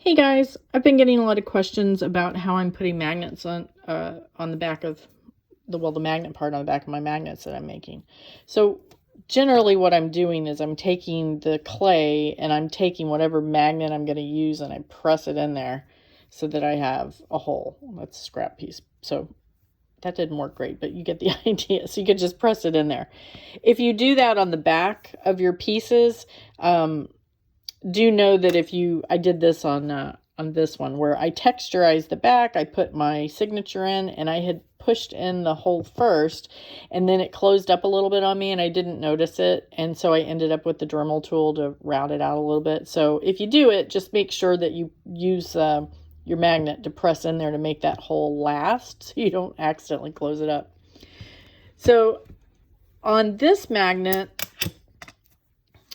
Hey guys, I've been getting a lot of questions about how I'm putting magnets on the back of the magnet part on the back of my magnets that I'm making. So generally what I'm doing is I'm taking the clay and I'm taking whatever magnet I'm going to use and I press it in there so that I have a hole. That's a scrap piece. So that didn't work great, but you get the idea. So you could just press it in there. If you do that on the back of your pieces, do know that I did this on this one where I texturized the back, I put my signature in, and I had pushed in the hole first, and then it closed up a little bit on me, and I didn't notice it, and so I ended up with the Dremel tool to route it out a little bit. So if you do it, just make sure that you use your magnet to press in there to make that hole last, so you don't accidentally close it up. So on this magnet,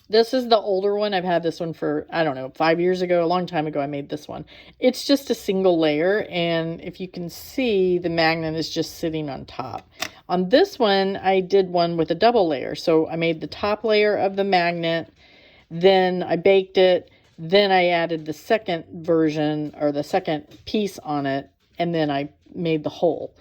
this is the older one. I've had this one for, I don't know, 5 years ago, a long time ago I made this one. It's just a single layer, and if you can see, the magnet is just sitting on top. On this one, I did one with a double layer. So I made the top layer of the magnet, then I baked it, then I added the second version, or the second piece on it, and then I made the hole.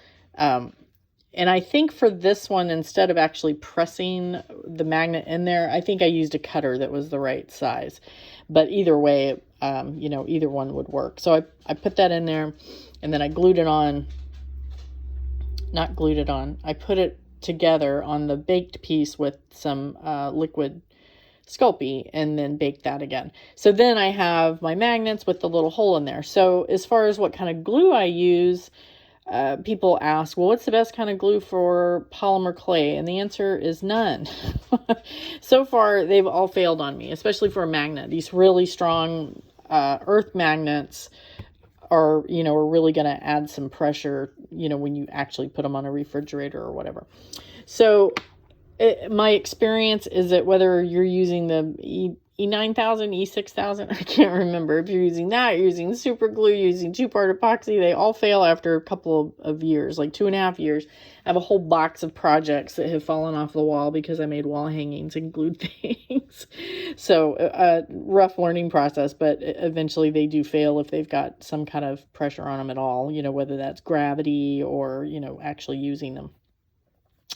And I think for this one, instead of actually pressing the magnet in there, I think I used a cutter that was the right size. But either way, either one would work. So I put that in there, and then I glued it on. Not glued it on. I put it together on the baked piece with some liquid Sculpey, and then bake that again. So then I have my magnets with the little hole in there. So as far as what kind of glue I use, people ask, well, what's the best kind of glue for polymer clay? And the answer is none. So far, they've all failed on me, especially for a magnet. These really strong earth magnets are really going to add some pressure, when you actually put them on a refrigerator or whatever. So my experience is that whether you're using the E9000, E6000, I can't remember. If you're using that, you're using super glue, using two-part epoxy, they all fail after a couple of years, like 2.5 years. I have a whole box of projects that have fallen off the wall because I made wall hangings and glued things. So rough learning process, but eventually they do fail if they've got some kind of pressure on them at all, whether that's gravity or, actually using them.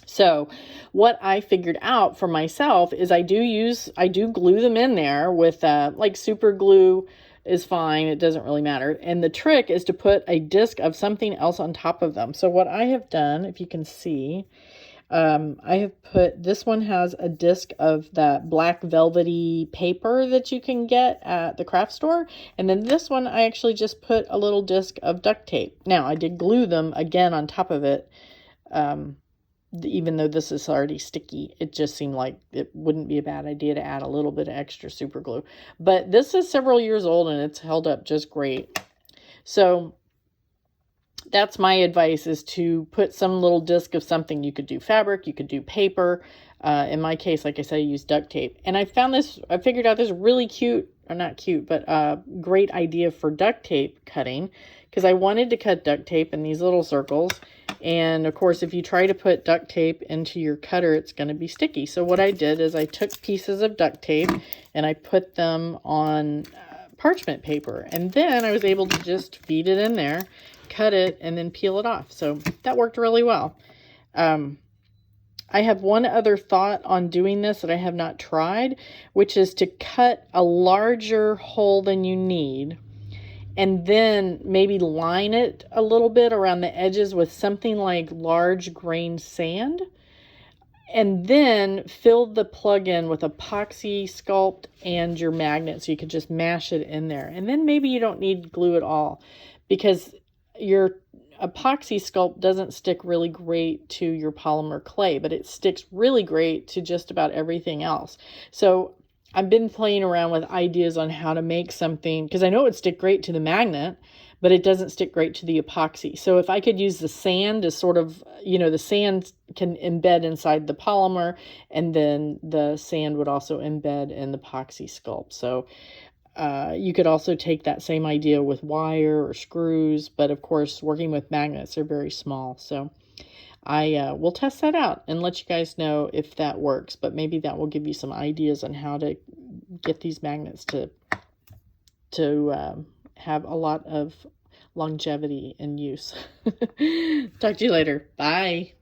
So what I figured out for myself is I do glue them in there with like super glue is fine. It doesn't really matter. And the trick is to put a disc of something else on top of them. So what I have done, if you can see, I have put, this one has a disc of that black velvety paper that you can get at the craft store. And then this one, I actually just put a little disc of duct tape. Now I did glue them again on top of it. Even though this is already sticky, it just seemed like it wouldn't be a bad idea to add a little bit of extra super glue. But this is several years old and it's held up just great. So that's my advice, is to put some little disc of something. You could do fabric, you could do paper. In my case, like I said, I use duct tape. And I figured out this really cute, or not cute, but great idea for duct tape cutting, because I wanted to cut duct tape in these little circles. And of course, if you try to put duct tape into your cutter, it's going to be sticky. So what I did is I took pieces of duct tape and I put them on parchment paper. And then I was able to just feed it in there, cut it, and then peel it off. So that worked really well. I have one other thought on doing this that I have not tried, which is to cut a larger hole than you need, and then maybe line it a little bit around the edges with something like large grain sand, and then fill the plug in with epoxy sculpt and your magnet, so you could just mash it in there. And then maybe you don't need glue at all, because your epoxy sculpt doesn't stick really great to your polymer clay, but it sticks really great to just about everything else. So I've been playing around with ideas on how to make something, because I know it would stick great to the magnet, but it doesn't stick great to the epoxy. So if I could use the sand as sort of, the sand can embed inside the polymer, and then the sand would also embed in the epoxy sculpt. So you could also take that same idea with wire or screws, but of course, working with magnets, they're very small. So I will test that out and let you guys know if that works, but maybe that will give you some ideas on how to get these magnets to have a lot of longevity and use. Talk to you later. Bye.